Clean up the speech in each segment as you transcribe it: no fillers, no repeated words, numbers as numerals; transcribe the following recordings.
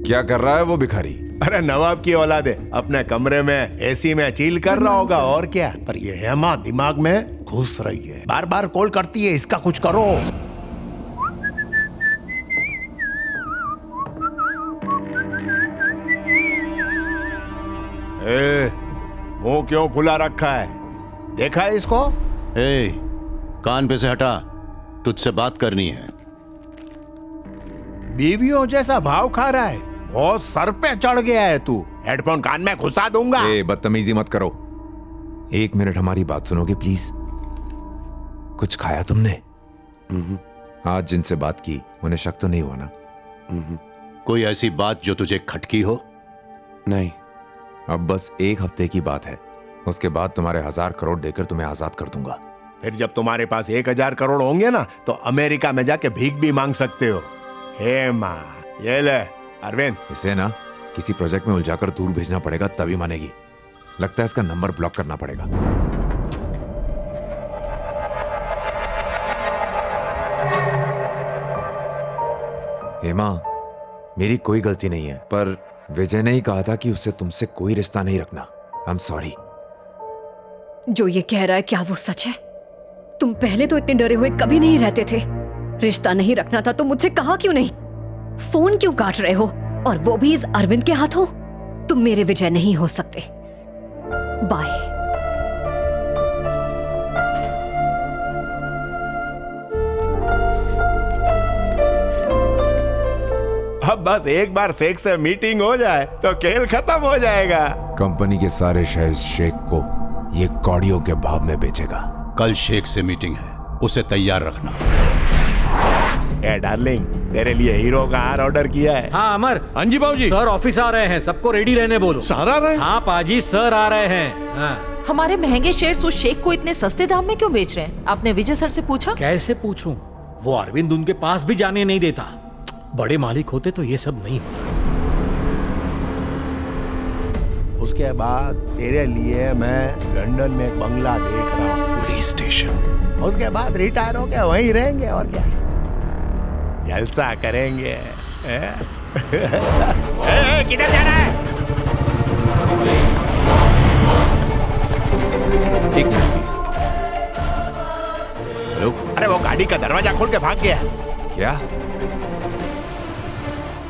क्या कर रहा है वो भिखारी? अरे नवाब की औलाद है, अपने कमरे में एसी में चिल कर रहा होगा और क्या। पर ये हेमा दिमाग में घुस रही है, बार बार कॉल करती है, इसका कुछ करो। मुंह क्यों फुला रखा है? देखा है इसको? कान पे से हटा, तुझसे बात करनी है। बीवियों जैसा भाव खा रहा है, बहुत सर पे चढ़ गया है तू। हेडफोन कान में घुसा दूंगा। बदतमीजी मत करो। 1 मिनट हमारी बात सुनोगे प्लीज? कुछ खाया तुमने? आज जिनसे बात की उन्हें शक तो नहीं हुआ ना? कोई ऐसी बात जो तुझे खटकी हो? नहीं। अब बस 1 हफ्ते की बात है, उसके बाद तुम्हारे 1000 करोड़ देकर तुम्हें आजाद कर दूंगा। फिर जब तुम्हारे पास 1000 करोड़ होंगे ना, तो अमेरिका में जाके भीख भी मांग सकते हो। हे माँ, ये ले अरविंद। इसे ना किसी प्रोजेक्ट में उलझाकर दूर भेजना पड़ेगा, तभी मानेगी। लगता है इसका नंबर ब्लॉक करना पड़ेगा। हेमा, मेरी कोई गलती नहीं है, पर विजय ने ही कहा था कि उसे तुमसे कोई रिश्ता नहीं रखना। I am sorry. जो ये कह रहा है क्या वो सच है? तुम पहले तो इतने डरे हुए कभी नहीं रहते थे। रिश्ता नहीं रखना था तो मुझसे कहा क्यों नहीं? फोन क्यों काट रहे हो? और वो भी इस अरविंद के हाथों? तुम मेरे विजय नहीं हो सकते। बाय। अब बस एक बार शेख से मीटिंग हो जाए तो खेल खत्म हो जाएगा। कंपनी के सारे शेयर शेख को ये कौड़ियों के भाव में बेचेगा। कल शेख से मीटिंग है, उसे तैयार रखना। ए डार्लिंग, तेरे लिए हीरो का हार ऑर्डर किया है। हाँ अमर। हाँ जी बाबूजी। सर ऑफिस आ रहे हैं, सबको रेडी रहने बोलो। सर आ रहे हैं? हाँ पाजी, सर आ रहे हैं। हाँ। हमारे महंगे शेयर्स उस शेख को इतने सस्ते दाम में क्यों बेच रहे हैं? आपने विजय सर से पूछा? कैसे पूछूं? वो अरविंद उनके पास भी जाने नहीं देता। बड़े मालिक होते तो ये सब नहीं होता। उसके बाद तेरे लिए मैं लंदन में एक बंगला देख रहा हूँ, पुलिस स्टेशन। उसके बाद रिटायर हो गए, वहीं रहेंगे और क्या, जलसा करेंगे। किधर जा रहा है? एक मिनट प्लीज। हेलो। अरे वो गाड़ी का दरवाजा खोल के भाग गया। क्या?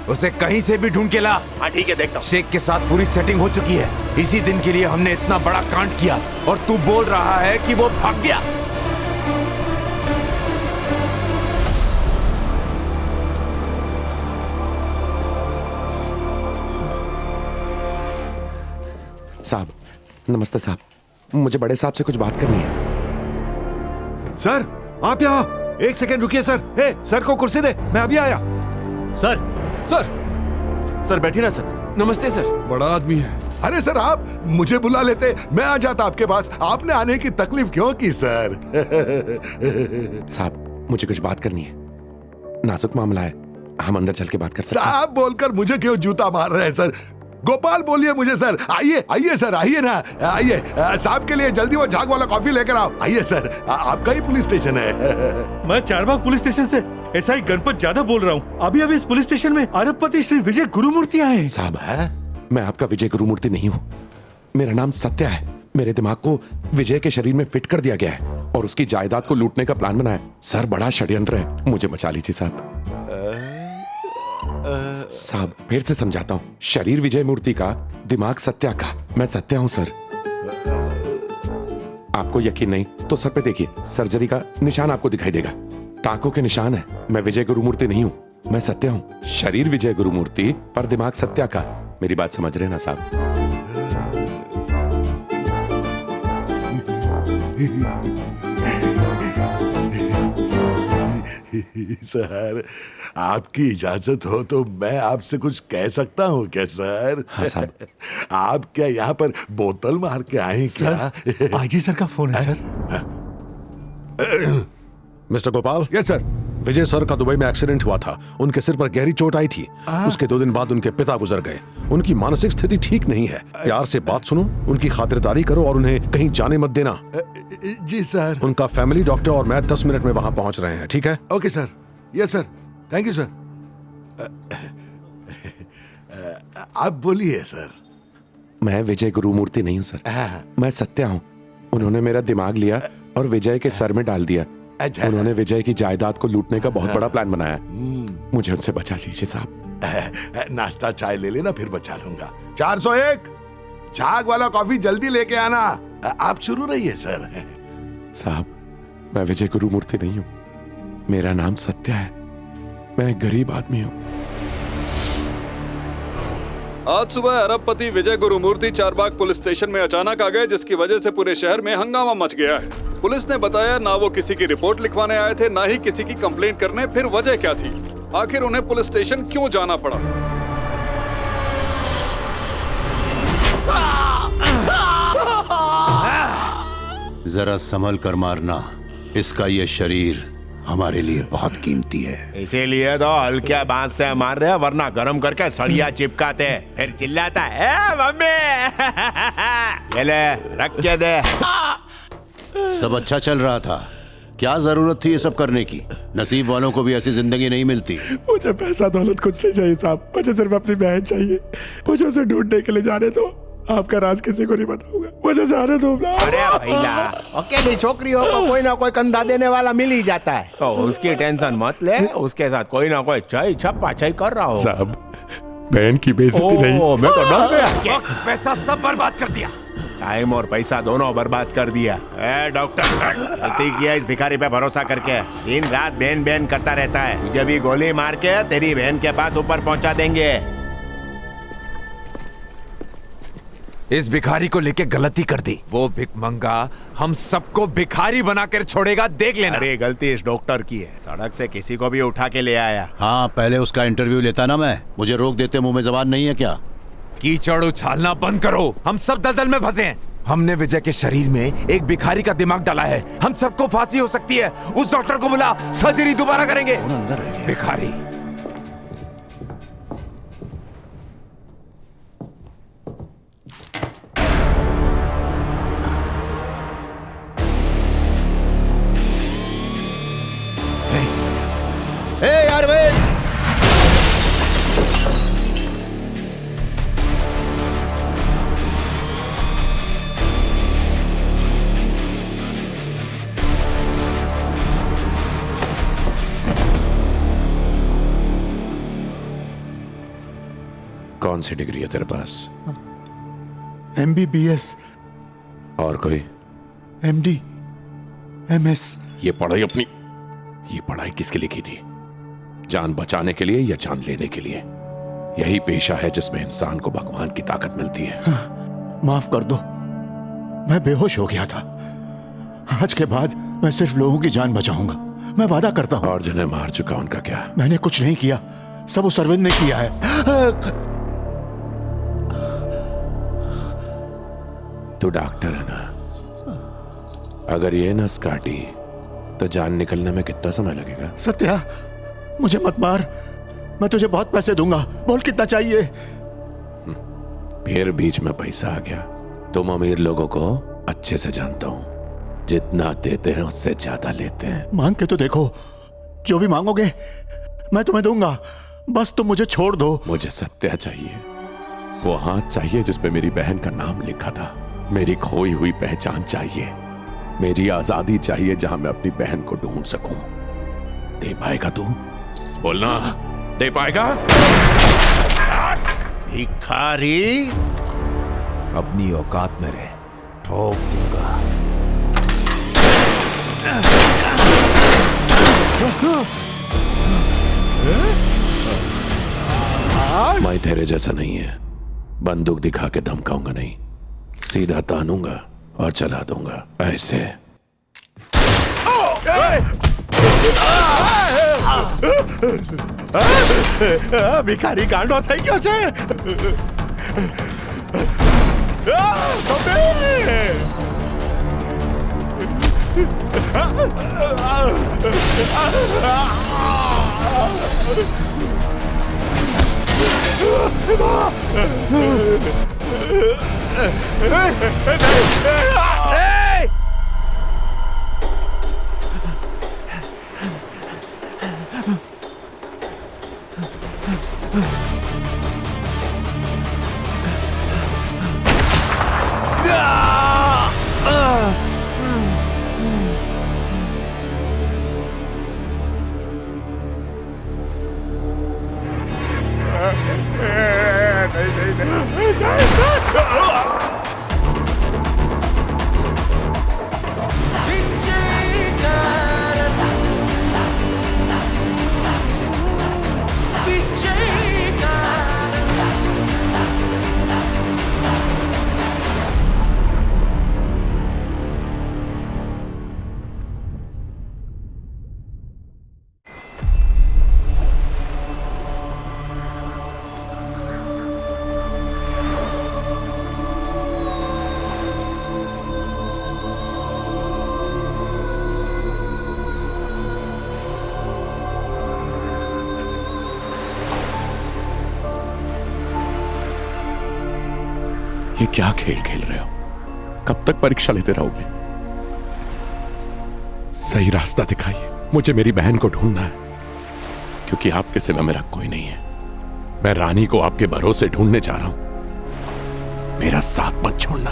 उसे कहीं से भी ढूंढ के ला। हाँ ठीक है, देखता हूँ। शेख के साथ पूरी सेटिंग हो चुकी है। इसी दिन के लिए हमने इतना बड़ा कांड किया और तू बोल रहा है कि वो भाग गया। साहब, नमस्ते साहब, मुझे बड़े साहब से कुछ बात करनी है। सर आप यहाँ 1 सेकंड रुकिए सर। सर को कुर्सी दे, मैं अभी आया। सर सर बैठिए ना सर। नमस्ते सर। बड़ा आदमी है। अरे सर, आप मुझे बुला लेते, मैं आ जाता आपके पास। आपने आने की तकलीफ क्यों की सर? साहब, मुझे कुछ बात करनी है, नाजुक मामला है, हम अंदर चल के बात कर सकते हैं? साहब बोलकर मुझे क्यों जूता मार रहे हैं सर? गोपाल बोलिए मुझे सर। आइए आइए सर, आइए ना, आइए। साहब के लिए जल्दी वो झाग वाला कॉफी लेकर आओ। आइए सर, आपका ही पुलिस स्टेशन है। मैं चारबाग पुलिस स्टेशन से एसआई गणपत यादव बोल रहा हूँ। अभी इस पुलिस स्टेशन में अरबपति श्री विजय गुरुमूर्ति आए हैं। साहब, मैं आपका विजय गुरुमूर्ति नहीं हूँ, मेरा नाम सत्या है। मेरे दिमाग को विजय के शरीर में फिट कर दिया गया है और उसकी जायदाद को लूटने का प्लान बनाया। सर, बड़ा षड्यंत्र है, मुझे बचा लीजिए साहब। साहब, फिर से समझाता हूँ, शरीर विजय मूर्ति का, दिमाग सत्या का। मैं सत्या हूँ सर। आपको यकीन नहीं तो सर पे देखिए, सर्जरी का निशान आपको दिखाई देगा, टांकों के निशान है। मैं विजय गुरुमूर्ति नहीं हूँ, मैं सत्या हूँ। शरीर विजय गुरुमूर्ति पर दिमाग सत्या का। मेरी बात समझ रहे हैं ना साहब? सर, आपकी इजाजत हो तो मैं आपसे कुछ कह सकता हूँ क्या सर? हाँ साहब। आप क्या यहाँ पर बोतल मार के आए क्या? आईजी सर का फोन है sir. Mister Gopal. Yes sir. Vijay sir का दुबई में एक्सीडेंट हुआ था, उनके सिर पर गहरी चोट आई थी। उसके 2 दिन बाद उनके पिता गुजर गए। उनकी मानसिक स्थिति ठीक नहीं है। प्यार से बात सुनो, उनकी खातिरदारी करो और उन्हें कहीं जाने मत देना। जी सर। उनका फैमिली डॉक्टर और मैं 10 मिनट में वहां पहुंच रहे हैं, ठीक है? Okay sir. Yes sir, thank you sir. आप बोलिए सर। मैं विजय गुरुमूर्ति नहीं हूँ सर, मैं सत्या हूँ। उन्होंने मेरा दिमाग लिया और विजय के सर में डाल दिया। उन्होंने विजय की जायदाद को लूटने का बहुत बड़ा प्लान बनाया। मुझे उनसे बचा लीजिए साहब। नाश्ता चाय ले लेना, फिर बचा लूंगा। 401 झाग वाला कॉफी जल्दी लेके आना। आप शुरू रहिए सर। साहब, मैं विजय गुरुमूर्ति नहीं हूँ, मेरा नाम सत्या है। मैं एक गरीब आदमी हूँ। आज सुबह अरबपति विजय गुरुमूर्ति चारबाग पुलिस स्टेशन में अचानक आ गए, जिसकी वजह से पूरे शहर में हंगामा मच गया है। पुलिस ने बताया ना वो किसी की रिपोर्ट लिखवाने आए थे, ना ही किसी की कंप्लेंट करने। फिर वजह क्या थी? आखिर उन्हें पुलिस स्टेशन क्यों जाना पड़ा? जरा संभल कर मारना, इसका ये शरीर हमारे लिए बहुत कीमती है। इसीलिए तो हल्के बांस से मार रहे, वरना गरम करके सड़िया चिपकाते, फिर चिल्लाता है मम्मी। ये ले, रख के दे। सब अच्छा चल रहा था, क्या जरूरत थी ये सब करने की? नसीब वालों को भी ऐसी जिंदगी नहीं मिलती। मुझे पैसा दौलत कुछ नहीं चाहिए साहब, मुझे सिर्फ अपनी बहन चाहिए। मुझे उसे ढूंढने के लिए जाने दो, आपका राज किसी को नहीं बताऊंगा। मुझे जाने दो। अरे भैया, अकेली छोकरियों को कोई ना कोई कंधा देने वाला मिल ही जाता है, तो उसकी टेंशन मत ले। उसके साथ कोई ना कोई छई छप्पा छई कर रहा हो। साहब, बहन की बेइज्जती नहीं। मैं तो डर गया। पैसा सब बर्बाद कर दिया, टाइम और पैसा दोनों बर्बाद कर दिया। ए डॉक्टर, गलती किया इस भिखारी पे भरोसा करके। दिन रात बहन बहन करता रहता है। तुझे भी गोली मार के तेरी बहन के पास ऊपर पहुंचा देंगे। इस भिखारी को लेके गलती कर दी। वो भिखमंगा हम सबको भिखारी बनाकर छोड़ेगा, देख लेना। अरे गलती इस डॉक्टर की है, सड़क से किसी को भी उठा के ले आया। हाँ, पहले उसका इंटरव्यू लेता ना मैं। मुझे रोक देते, मुंह में जबान नहीं है क्या? कीचड़ उछालना बंद करो, हम सब दलदल में फंसे हैं। हमने विजय के शरीर में एक भिखारी का दिमाग डाला है, हम सबको फांसी हो सकती है। उस डॉक्टर को बुला, सर्जरी दोबारा करेंगे। भिखारी कौन सी डिग्री है तेरे पास? MBBS। और कोई? MD, MS। ये पढ़ाई किसके लिए की थी? जान बचाने के लिए या जान लेने के लिए? यही पेशा है जिसमें इंसान को भगवान की ताकत मिलती है। माफ कर दो, मैं बेहोश हो गया था। आज के बाद मैं सिर्फ लोगों की जान बचाऊंगा, मैं वादा करता हूं। और जिन्हें मार चुका उनका क्या? मैंने कुछ नहीं किया, सब उस अरविंद ने किया है। तू डॉक्टर है ना? अगर ये नस काटी तो जान निकलने में कितना समय लगेगा? सत्या, मुझे मत मार, मैं तुझे बहुत पैसे दूंगा। बोल कितना चाहिए? फिर बीच में पैसा आ गया। तुम अमीर लोगों को अच्छे से जानता हूं, जितना देते हैं उससे ज्यादा लेते हैं। मांग के तो देखो, जो भी मांगोगे मैं तुम्हें दूंगा, बस तुम मुझे छोड़ दो। मुझे सत्या चाहिए, वो हाथ चाहिए जिसपे मेरी बहन का नाम लिखा था। मेरी खोई हुई पहचान चाहिए, मेरी आजादी चाहिए जहां मैं अपनी बहन को ढूंढ सकूं। दे पाएगा तू? बोलना, दे पाएगा? भिखारी, अपनी औकात में रह, ठोक दूंगा। मैं तेरे जैसा नहीं है, बंदूक दिखा के धमकाऊंगा नहीं, सीधा तानूंगा और चला दूंगा ऐसे। भिखारी गांडो થઈ ગયો છે। क्या खेल खेल रहे हो? कब तक परीक्षा लेते रहोगे? सही रास्ता दिखाइए। मुझे मेरी बहन को ढूंढना है, क्योंकि आपके सिवा मेरा कोई नहीं है। मैं रानी को आपके भरोसे ढूंढने जा रहा हूं। मेरा साथ मत छोड़ना।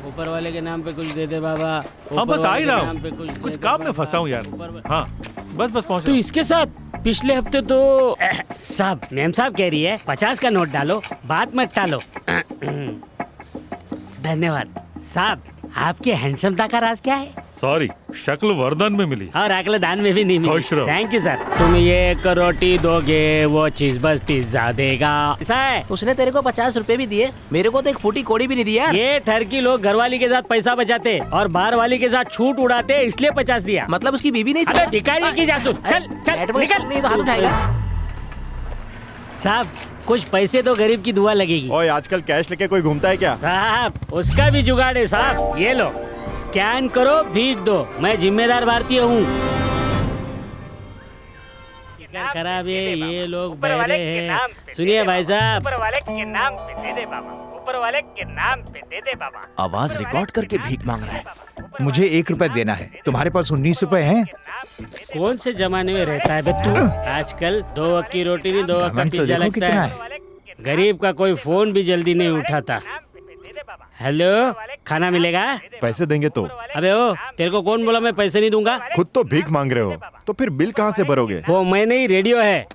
ऊपर वाले के नाम पे कुछ दे दे बाबा। हाँ बस आ ही रहा हूँ, कुछ कुछ काम में फंसा हूँ यार। हाँ बस पहुँच तू इसके साथ पिछले हफ्ते तो साहब मैम साहब कह रही है 50 का नोट डालो, बात मत टालो। धन्यवाद साहब। आपके हैंडसमता का राज क्या है? सॉरी, शक्ल वरदान में मिली और अगले दान में भी नहीं मिली। खुश रहो। Thank you sir. तुम ये एक रोटी दोगे, वो चीज बस पिज्जा देगा। ऐसा है? उसने तेरे को 50 रुपए भी दिए, मेरे को तो एक फूटी कोड़ी भी नहीं दी यार। ये ठरकी लोग घरवाली के साथ पैसा बचाते और बाहर वाली के साथ छूट उड़ाते, इसलिए 50 दिया। मतलब उसकी बीबी नहीं थी? अरे भिखारी की जासूस। चल चल निकल। नहीं तो हाथ उठाएगा। साहब कुछ पैसे तो गरीब की दुआ लगेगी। ओए आजकल कैश लेके कोई घूमता है क्या? साहब उसका भी जुगाड़ है साहब। ये लो स्कैन करो, भीख दो। मैं जिम्मेदार भारतीय हूँ। खराब है, ये लोग बहरे हैं। सुनिए भाई साहब, ऊपर वाले के नाम पे दे दे बाबा, ऊपर वाले के नाम पे दे दे बाबा। आवाज रिकॉर्ड करके भीख मांग रहा है। मुझे 1 रुपए देना है, तुम्हारे पास 19 रुपए हैं? कौन से जमाने में रहता है बे तू? आजकल 2 वक्त की रोटी नहीं 2 वक्त का पिज्जा लगता है। गरीब का कोई फोन भी जल्दी नहीं उठाता। हेलो, खाना मिलेगा? पैसे देंगे तो? अबे ओ, तेरे को कौन बोला मैं पैसे नहीं दूंगा? खुद तो भीख मांग रहे हो, तो फिर बिल कहाँ से भरोगे? वो मैं नहीं, रेडियो है।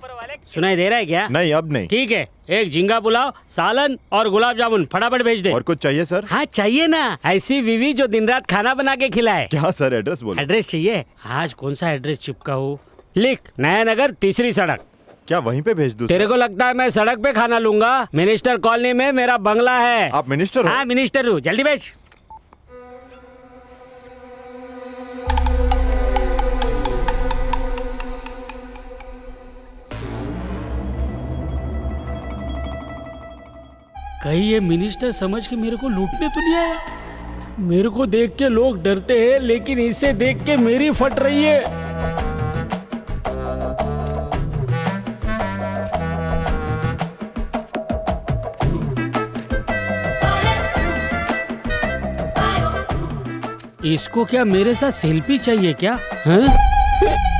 सुनाई दे रहा है क्या? नहीं अब नहीं। ठीक है, एक झींगा पुलाव, सालन और गुलाब जामुन फटाफट भेज दे। और कुछ चाहिए सर? हाँ चाहिए ना, ऐसी बीवी जो दिन रात खाना बना के खिलाए। क्या सर, एड्रेस बोलो। एड्रेस चाहिए? आज कौन सा एड्रेस चिपका हो? लिख, नया नगर 3री सड़क। क्या वहीं पे भेज दूं? तेरे को लगता है मैं सड़क पे खाना लूंगा? मिनिस्टर कॉलोनी में मेरा बंगला है। आप मिनिस्टर हो? हाँ मिनिस्टर हूँ, जल्दी भेज। कहीं ये मिनिस्टर समझ के मेरे को लूटने तो नहीं आया? मेरे को देख के लोग डरते हैं, लेकिन इसे देख के मेरी फट रही है। इसको क्या मेरे साथ सेल्फी चाहिए क्या? हाँ?